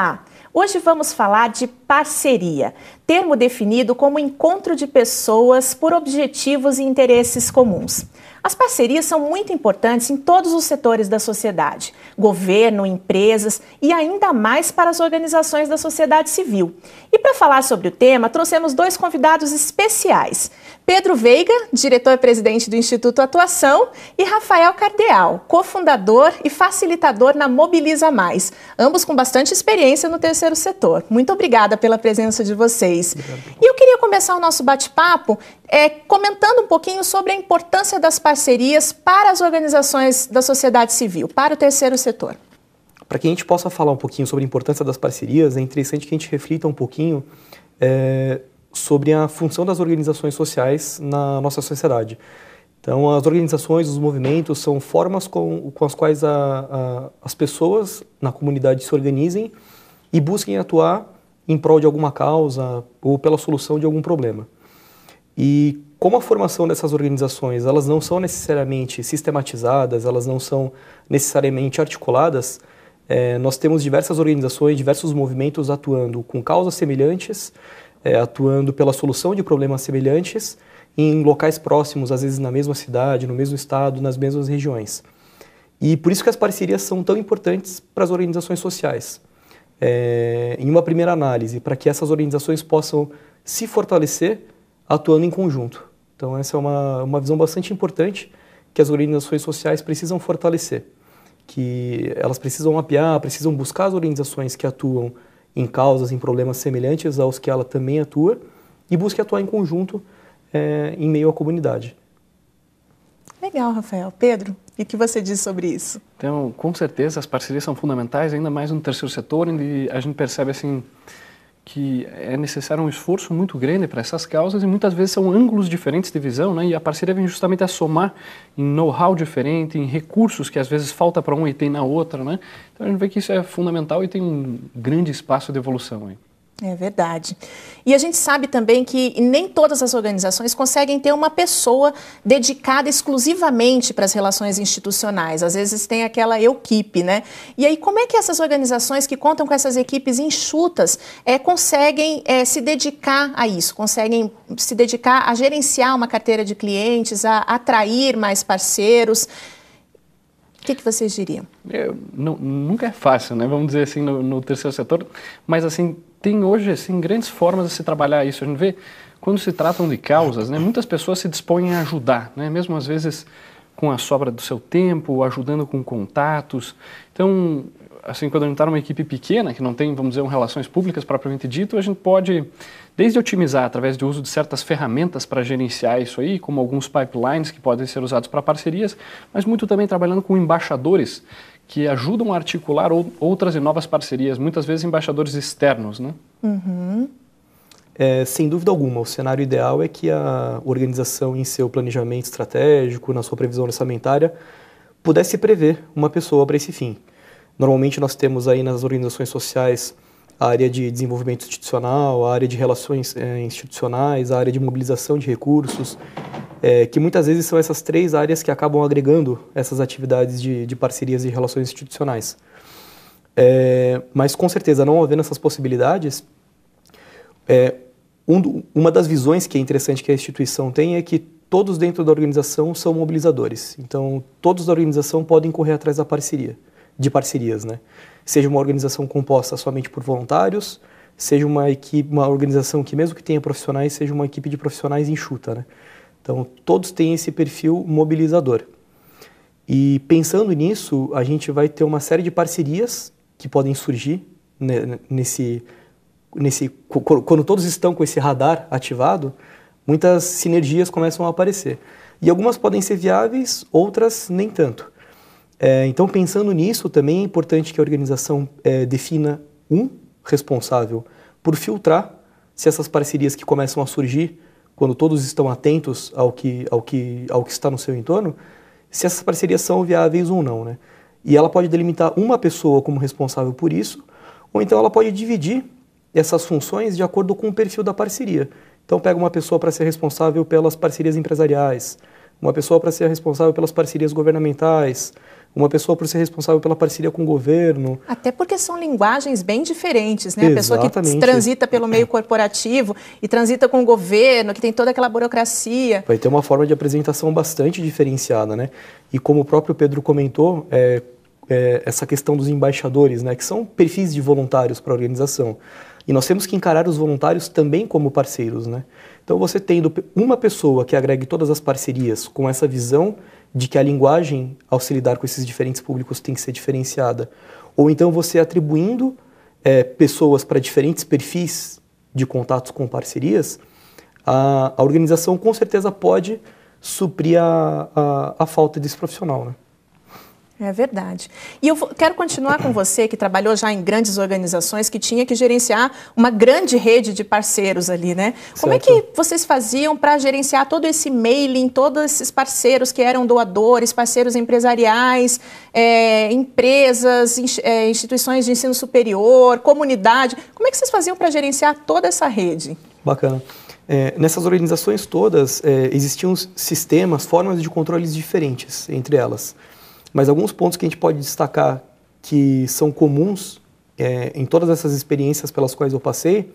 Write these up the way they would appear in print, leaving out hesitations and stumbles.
Olá! Hoje vamos falar de parceria, termo definido como encontro de pessoas por objetivos e interesses comuns. As parcerias são muito importantes em todos os setores da sociedade, governo, empresas e ainda mais para as organizações da sociedade civil. E para falar sobre o tema, trouxemos dois convidados especiais. Pedro Veiga, diretor-presidente do Instituto Atuação, e Rafael Cardeal, cofundador e facilitador na Mobiliza Mais, ambos com bastante experiência no terceiro setor. Muito obrigada pela presença de vocês. E eu queria começar o nosso bate-papo comentando um pouquinho sobre a importância das parcerias para as organizações da sociedade civil, para o terceiro setor. Para que a gente possa falar um pouquinho sobre a importância das parcerias, é interessante que a gente reflita um pouquinho sobre a função das organizações sociais na nossa sociedade. Então, as organizações, os movimentos são formas com as quais as pessoas na comunidade se organizem e busquem atuar em prol de alguma causa ou pela solução de algum problema. E como a formação dessas organizações, elas não são necessariamente sistematizadas, elas não são necessariamente articuladas, nós temos diversas organizações, diversos movimentos atuando com causas semelhantes, atuando pela solução de problemas semelhantes em locais próximos, às vezes na mesma cidade, no mesmo estado, nas mesmas regiões. E por isso que as parcerias são tão importantes para as organizações sociais. Em uma primeira análise, para que essas organizações possam se fortalecer atuando em conjunto. Então essa é uma visão bastante importante que as organizações sociais precisam fortalecer, que elas precisam mapear, precisam buscar as organizações que atuam em causas, em problemas semelhantes aos que ela também atua e busque atuar em conjunto em meio à comunidade. Legal, Rafael. Pedro, e o que você diz sobre isso? Então, com certeza, as parcerias são fundamentais, ainda mais no terceiro setor, onde a gente percebe assim que é necessário um esforço muito grande para essas causas e muitas vezes são ângulos diferentes de visão, né? E a parceria vem justamente a somar em know-how diferente, em recursos que às vezes falta para um e tem na outra, né? Então a gente vê que isso é fundamental e tem um grande espaço de evolução aí. É verdade. E a gente sabe também que nem todas as organizações conseguem ter uma pessoa dedicada exclusivamente para as relações institucionais. Às vezes tem aquela equipe, né? E aí como é que essas organizações que contam com essas equipes enxutas conseguem se dedicar a isso? Conseguem se dedicar a gerenciar uma carteira de clientes, a atrair mais parceiros? O que vocês diriam? Nunca é fácil, né? Vamos dizer assim, no terceiro setor, mas assim, tem hoje assim, grandes formas de se trabalhar isso. A gente vê, quando se tratam de causas, né, muitas pessoas se dispõem a ajudar, né? Mesmo às vezes com a sobra do seu tempo, ajudando com contatos. Então, assim, quando a gente está numa equipe pequena, que não tem, vamos dizer, relações públicas propriamente dito, a gente pode, desde otimizar através do uso de certas ferramentas para gerenciar isso aí, como alguns pipelines que podem ser usados para parcerias, mas muito também trabalhando com embaixadores que ajudam a articular outras e novas parcerias, muitas vezes embaixadores externos, né? Uhum. Sem dúvida alguma, o cenário ideal é que a organização em seu planejamento estratégico, na sua previsão orçamentária, pudesse prever uma pessoa para esse fim. Normalmente nós temos aí nas organizações sociais a área de desenvolvimento institucional, a área de relações institucionais, a área de mobilização de recursos, que muitas vezes são essas três áreas que acabam agregando essas atividades de parcerias e relações institucionais. Mas com certeza, não havendo essas possibilidades, uma das visões que é interessante que a instituição tem é que todos dentro da organização são mobilizadores. Então, todos da organização podem correr atrás de parcerias, né? Seja uma organização composta somente por voluntários, seja uma organização que, mesmo que tenha profissionais, seja uma equipe de profissionais enxuta, né? Então, todos têm esse perfil mobilizador. E pensando nisso, a gente vai ter uma série de parcerias que podem surgir quando todos estão com esse radar ativado, muitas sinergias começam a aparecer. E algumas podem ser viáveis, outras nem tanto. Então, pensando nisso, também é importante que a organização defina um responsável por filtrar se essas parcerias que começam a surgir, quando todos estão atentos ao que está no seu entorno, se essas parcerias são viáveis ou não, né? E ela pode delimitar uma pessoa como responsável por isso, ou então ela pode dividir essas funções de acordo com o perfil da parceria. Então, pega uma pessoa para ser responsável pelas parcerias empresariais, uma pessoa para ser responsável pelas parcerias governamentais, uma pessoa por ser responsável pela parceria com o governo. Até porque são linguagens bem diferentes, né? A pessoa que transita pelo meio corporativo e transita com o governo, que tem toda aquela burocracia. Vai ter uma forma de apresentação bastante diferenciada, né? E como o próprio Pedro comentou, essa questão dos embaixadores, né? Que são perfis de voluntários para a organização. E nós temos que encarar os voluntários também como parceiros, né? Então, você tendo uma pessoa que agregue todas as parcerias com essa visão de que a linguagem, ao se lidar com esses diferentes públicos, tem que ser diferenciada, ou então você atribuindo pessoas para diferentes perfis de contatos com parcerias, a organização com certeza pode suprir a falta desse profissional, né? É verdade. E eu quero continuar com você, que trabalhou já em grandes organizações, que tinha que gerenciar uma grande rede de parceiros ali, né? Certo. Como é que vocês faziam para gerenciar todo esse mailing, todos esses parceiros que eram doadores, parceiros empresariais, empresas, instituições de ensino superior, comunidade? Como é que vocês faziam para gerenciar toda essa rede? Bacana. Nessas organizações todas, existiam sistemas, formas de controles diferentes entre elas. Mas alguns pontos que a gente pode destacar que são comuns em todas essas experiências pelas quais eu passei,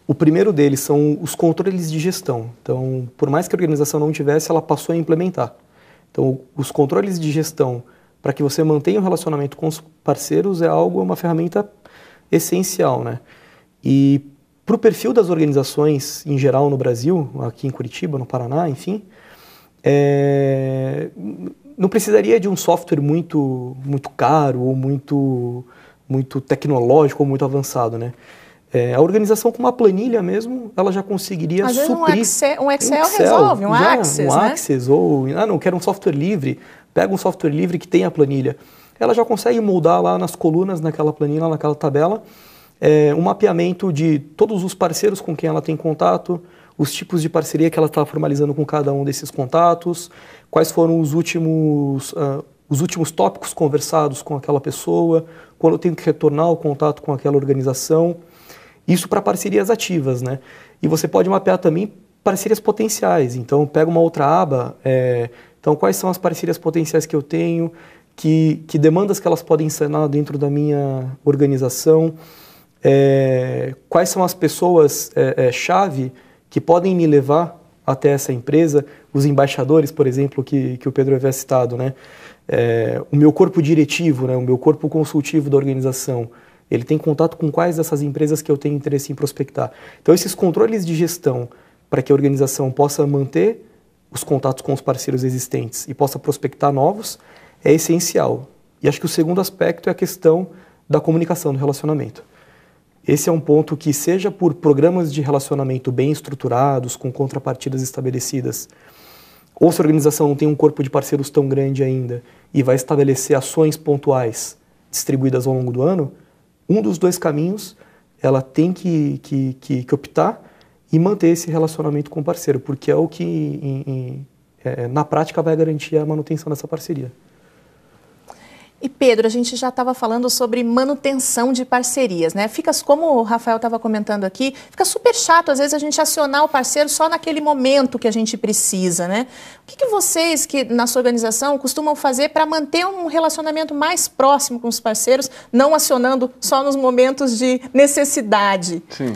o primeiro deles são os controles de gestão. Então, por mais que a organização não tivesse, ela passou a implementar. Então, os controles de gestão para que você mantenha o relacionamento com os parceiros é uma ferramenta essencial, né? E para o perfil das organizações em geral no Brasil, aqui em Curitiba, no Paraná, enfim, não precisaria de um software muito caro ou muito tecnológico ou muito avançado, né? A organização com uma planilha mesmo, ela já conseguiria suprir. Um Excel resolve, um Access, um né? Access, ou não, quero um software livre, pega um software livre que tem a planilha. Ela já consegue moldar lá nas colunas, naquela planilha, naquela tabela, um mapeamento de todos os parceiros com quem ela tem contato, os tipos de parceria que ela está formalizando com cada um desses contatos, quais foram os últimos tópicos conversados com aquela pessoa, quando eu tenho que retornar o contato com aquela organização. Isso para parcerias ativas, né? E você pode mapear também parcerias potenciais. Então, pega uma outra aba, então quais são as parcerias potenciais que eu tenho, que demandas que elas podem sanar dentro da minha organização, quais são as pessoas chave que podem me levar até essa empresa, os embaixadores, por exemplo, que o Pedro havia citado, né? O meu corpo diretivo, né? O meu corpo consultivo da organização, ele tem contato com quais dessas empresas que eu tenho interesse em prospectar. Então, esses controles de gestão para que a organização possa manter os contatos com os parceiros existentes e possa prospectar novos é essencial. E acho que o segundo aspecto é a questão da comunicação, do relacionamento. Esse é um ponto que, seja por programas de relacionamento bem estruturados, com contrapartidas estabelecidas, ou se a organização não tem um corpo de parceiros tão grande ainda e vai estabelecer ações pontuais distribuídas ao longo do ano, um dos dois caminhos ela tem que optar e manter esse relacionamento com o parceiro, porque é o que, na prática, vai garantir a manutenção dessa parceria. E Pedro, a gente já estava falando sobre manutenção de parcerias, né? Como o Rafael estava comentando aqui, fica super chato às vezes a gente acionar o parceiro só naquele momento que a gente precisa, né? O que vocês, na sua organização, costumam fazer para manter um relacionamento mais próximo com os parceiros, não acionando só nos momentos de necessidade? Sim.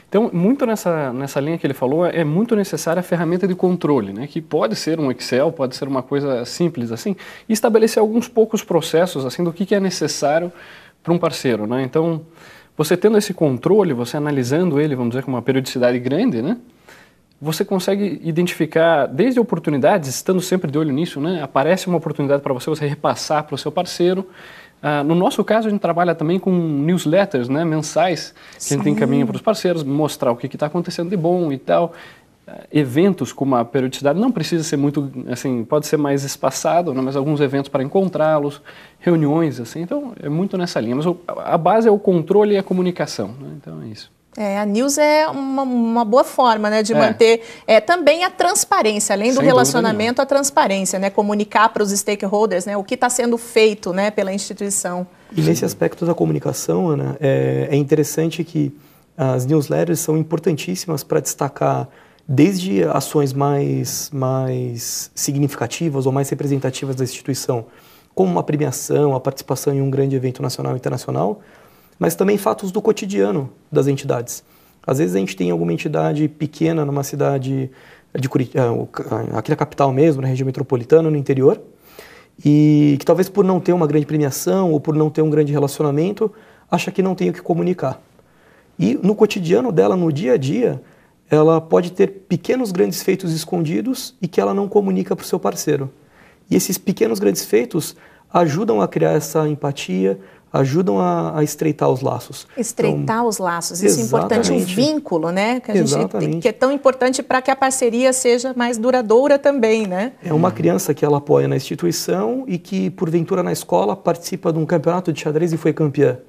Então, muito nessa linha que ele falou, é muito necessária a ferramenta de controle, né? Que pode ser um Excel, pode ser uma coisa simples assim, e estabelecer alguns poucos processos assim do que é necessário para um parceiro, né? Então, você tendo esse controle, você analisando ele, vamos dizer, com uma periodicidade grande, né? Você consegue identificar desde oportunidades, estando sempre de olho nisso, né? Aparece uma oportunidade para você repassar para o seu parceiro. No nosso caso, a gente trabalha também com newsletters, né, mensais, que a gente encaminha para os parceiros, mostrar o que está acontecendo de bom e tal. Eventos com uma periodicidade, não precisa ser muito, assim, pode ser mais espaçado, né, mas alguns eventos para encontrá-los, reuniões, assim, então é muito nessa linha. Mas a base é o controle e a comunicação, né, então é isso. A news é uma boa forma, né, de manter também a transparência, além do relacionamento, a transparência, né, comunicar para os stakeholders, né, o que está sendo feito, né, pela instituição. E nesse aspecto da comunicação, Ana, é interessante que as newsletters são importantíssimas para destacar desde ações mais significativas ou mais representativas da instituição, como uma premiação, a participação em um grande evento nacional e internacional, mas também fatos do cotidiano das entidades. Às vezes a gente tem alguma entidade pequena numa cidade de Curitiba, aqui na capital mesmo, na região metropolitana, no interior, e que talvez por não ter uma grande premiação ou por não ter um grande relacionamento, acha que não tem o que comunicar. E no cotidiano dela, no dia a dia, ela pode ter pequenos grandes feitos escondidos e que ela não comunica para o seu parceiro. E esses pequenos grandes feitos ajudam a criar essa empatia, ajudam a estreitar os laços. Estreitar os laços, isso é importante, um vínculo, né? Que a gente que é tão importante para que a parceria seja mais duradoura também, né? É uma criança que ela apoia na instituição e que, porventura, na escola participa de um campeonato de xadrez e foi campeã.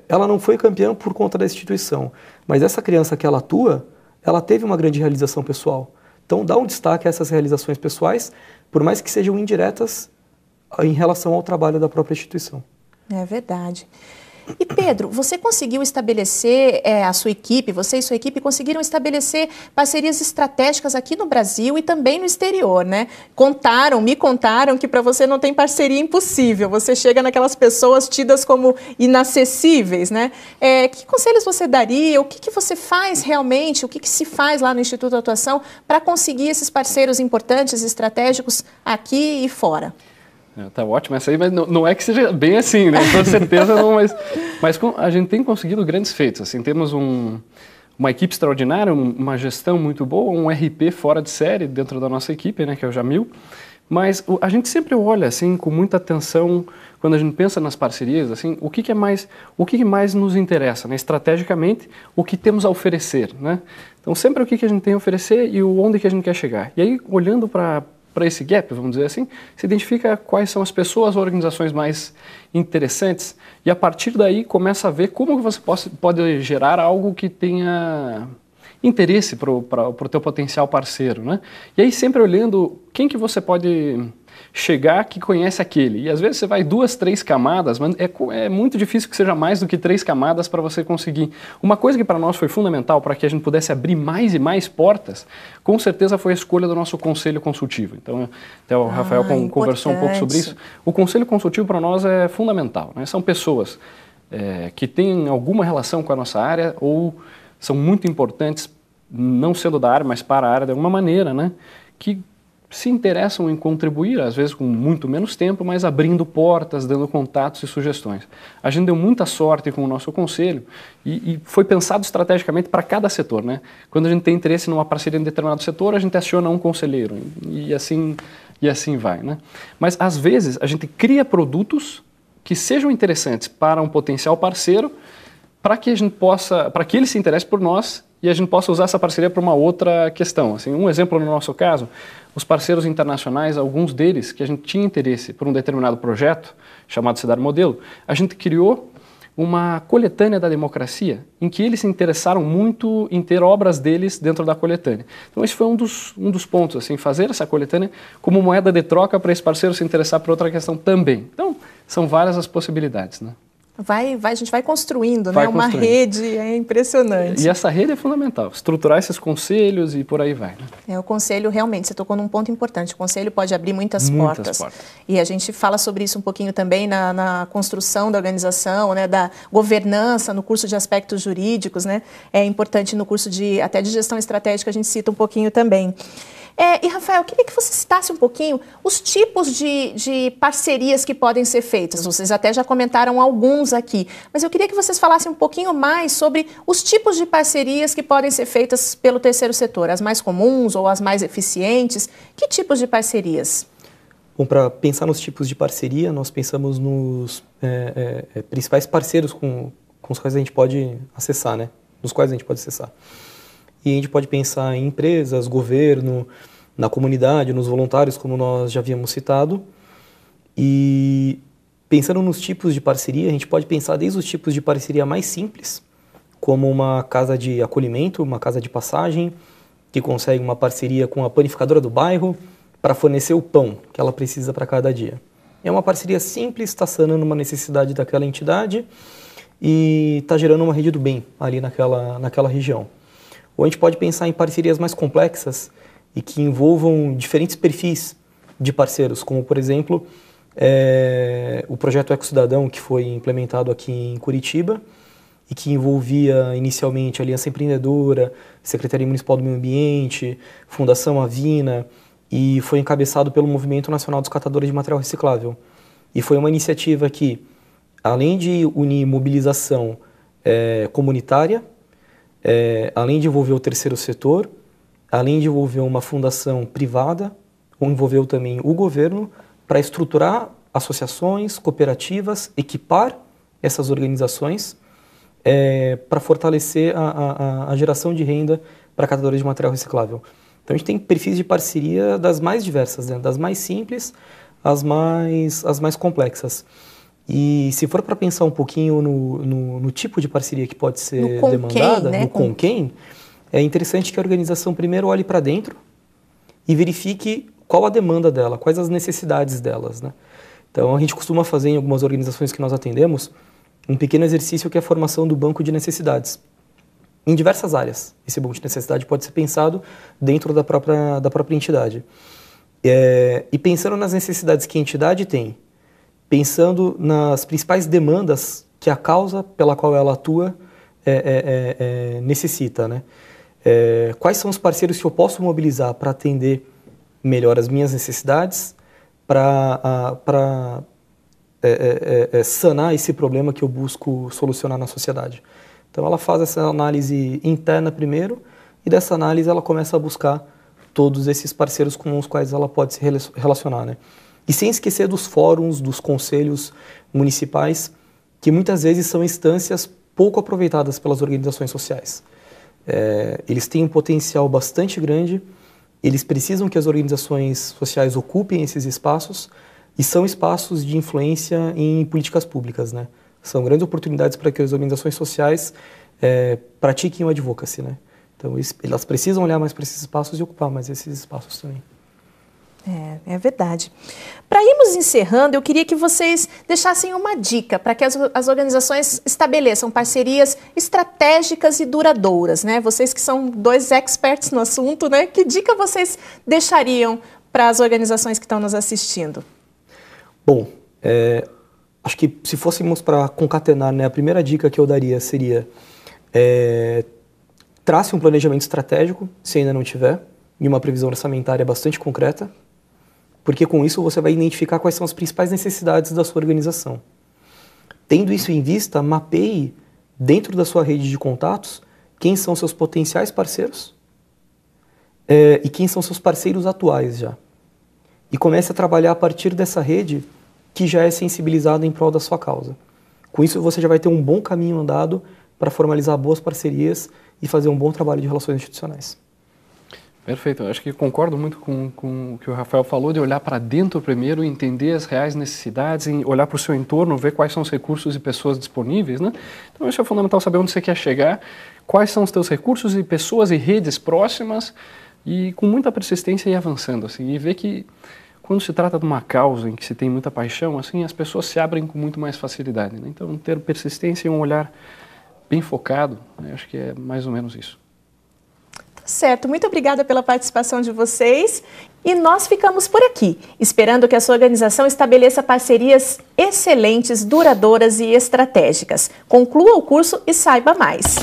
Ela não foi campeã por conta da instituição, mas essa criança que ela atua, ela teve uma grande realização pessoal. Então, dá um destaque a essas realizações pessoais, por mais que sejam indiretas em relação ao trabalho da própria instituição. É verdade. E Pedro, você conseguiu estabelecer, a sua equipe, você e sua equipe conseguiram estabelecer parcerias estratégicas aqui no Brasil e também no exterior, né? Me contaram que para você não tem parceria impossível, você chega naquelas pessoas tidas como inacessíveis, né? Que conselhos você daria, o que você faz realmente, o que se faz lá no Instituto de Atuação para conseguir esses parceiros importantes, estratégicos aqui e fora? Tá ótimo essa aí, mas não é que seja bem assim, né? Com certeza não, mas a gente tem conseguido grandes feitos. Assim, temos uma equipe extraordinária, uma gestão muito boa, um RP fora de série dentro da nossa equipe, né, que é o Jamil. Mas a gente sempre olha assim com muita atenção quando a gente pensa nas parcerias, assim, o que mais nos interessa, né? Estrategicamente, o que temos a oferecer, né? Então sempre o que a gente tem a oferecer e onde que a gente quer chegar. E aí olhando para esse gap, vamos dizer assim, se identifica quais são as pessoas, organizações mais interessantes e a partir daí começa a ver como você pode gerar algo que tenha interesse para o teu potencial parceiro, né? E aí sempre olhando quem que você pode chegar que conhece aquele. E às vezes você vai 2, 3 camadas, mas é muito difícil que seja mais do que 3 camadas para você conseguir. Uma coisa que para nós foi fundamental para que a gente pudesse abrir mais e mais portas, com certeza foi a escolha do nosso conselho consultivo. Então, até o Rafael conversou um pouco sobre isso. O conselho consultivo para nós é fundamental, né? São pessoas que têm alguma relação com a nossa área ou são muito importantes, não sendo da área, mas para a área de alguma maneira, né? Que se interessam em contribuir, às vezes com muito menos tempo, mas abrindo portas, dando contatos e sugestões. A gente deu muita sorte com o nosso conselho e foi pensado estrategicamente para cada setor, né? Quando a gente tem interesse numa parceria em determinado setor, a gente aciona um conselheiro e assim vai, né? Mas às vezes a gente cria produtos que sejam interessantes para um potencial parceiro, para que ele se interesse por nós e a gente possa usar essa parceria para uma outra questão. Assim, um exemplo no nosso caso, os parceiros internacionais, alguns deles que a gente tinha interesse por um determinado projeto, chamado Cidade Modelo, a gente criou uma coletânea da democracia, em que eles se interessaram muito em ter obras deles dentro da coletânea. Então esse foi um dos pontos, assim, fazer essa coletânea como moeda de troca para esse parceiro se interessar por outra questão também. Então, são várias as possibilidades, né? A gente vai construindo, né? Uma rede, é impressionante. E essa rede é fundamental, estruturar esses conselhos e por aí vai, né? O conselho, realmente, você tocou num ponto importante, o conselho pode abrir muitas portas. E a gente fala sobre isso um pouquinho também na construção da organização, né? Da governança, no curso de aspectos jurídicos, né? É importante no curso até de gestão estratégica, a gente cita um pouquinho também. E, Rafael, eu queria que você citasse um pouquinho os tipos de parcerias que podem ser feitas. Vocês até já comentaram alguns aqui, mas eu queria que vocês falassem um pouquinho mais sobre os tipos de parcerias que podem ser feitas pelo terceiro setor, as mais comuns ou as mais eficientes. Que tipos de parcerias? Bom, para pensar nos tipos de parceria, nós pensamos nos principais parceiros com os quais a gente pode acessar, né? Nos quais a gente pode acessar. E a gente pode pensar em empresas, governo, na comunidade, nos voluntários, como nós já havíamos citado. E pensando nos tipos de parceria, a gente pode pensar desde os tipos de parceria mais simples, como uma casa de acolhimento, uma casa de passagem, que consegue uma parceria com a panificadora do bairro para fornecer o pão que ela precisa para cada dia. É uma parceria simples, está sanando uma necessidade daquela entidade e está gerando uma rede do bem ali naquela região. ou a gente pode pensar em parcerias mais complexas e que envolvam diferentes perfis de parceiros, como, por exemplo, o projeto Ecocidadão, que foi implementado aqui em Curitiba e que envolvia inicialmente a Aliança Empreendedora, Secretaria Municipal do Meio Ambiente, Fundação Avina, e foi encabeçado pelo Movimento Nacional dos Catadores de Material Reciclável. E foi uma iniciativa que, além de unir mobilização comunitária, além de envolver o terceiro setor, além de envolver uma fundação privada, envolveu também o governo para estruturar associações, cooperativas, equipar essas organizações para fortalecer a geração de renda para catadores de material reciclável. Então a gente tem perfis de parceria das mais diversas, né? Das mais simples às mais complexas. E se for para pensar um pouquinho no tipo de parceria que pode ser demandada, né? no com quem, é interessante que a organização primeiro olhe para dentro e verifique qual a demanda dela, quais as necessidades delas, né? Então a gente costuma fazer em algumas organizações que nós atendemos um pequeno exercício que é a formação do banco de necessidades. Em diversas áreas, esse banco de necessidade pode ser pensado dentro da própria entidade. E pensando nas necessidades que a entidade tem, pensando nas principais demandas que a causa pela qual ela atua necessita, né? Quais são os parceiros que eu posso mobilizar para atender melhor as minhas necessidades, para sanar esse problema que eu busco solucionar na sociedade. Então ela faz essa análise interna primeiro e dessa análise ela começa a buscar todos esses parceiros com os quais ela pode se relacionar, né? E sem esquecer dos fóruns, dos conselhos municipais, que muitas vezes são instâncias pouco aproveitadas pelas organizações sociais. Eles têm um potencial bastante grande, eles precisam que as organizações sociais ocupem esses espaços e são espaços de influência em políticas públicas, né? São grandes oportunidades para que as organizações sociais pratiquem o advocacy, né? Então elas precisam olhar mais para esses espaços e ocupar mais esses espaços também. É verdade. Para irmos encerrando, eu queria que vocês deixassem uma dica para que as organizações estabeleçam parcerias estratégicas e duradouras, né? Vocês que são dois experts no assunto, né? Que dica vocês deixariam para as organizações que estão nos assistindo? Bom, acho que se fôssemos para concatenar, né, a primeira dica que eu daria seria trace um planejamento estratégico, se ainda não tiver, e uma previsão orçamentária bastante concreta, porque com isso você vai identificar quais são as principais necessidades da sua organização. Tendo isso em vista, mapeie dentro da sua rede de contatos quem são seus potenciais parceiros e quem são seus parceiros atuais já. E comece a trabalhar a partir dessa rede que já é sensibilizada em prol da sua causa. Com isso você já vai ter um bom caminho andado para formalizar boas parcerias e fazer um bom trabalho de relações institucionais. Perfeito, eu acho que concordo muito com o que o Rafael falou, de olhar para dentro primeiro, entender as reais necessidades, olhar para o seu entorno, ver quais são os recursos e pessoas disponíveis, né? Então isso é fundamental, saber onde você quer chegar, quais são os teus recursos e pessoas e redes próximas, e com muita persistência ir avançando, assim, e ver que quando se trata de uma causa em que se tem muita paixão, assim, as pessoas se abrem com muito mais facilidade, né? Então ter persistência e um olhar bem focado, né? Acho que é mais ou menos isso. Certo, muito obrigada pela participação de vocês e nós ficamos por aqui, esperando que a sua organização estabeleça parcerias excelentes, duradouras e estratégicas. Conclua o curso e saiba mais.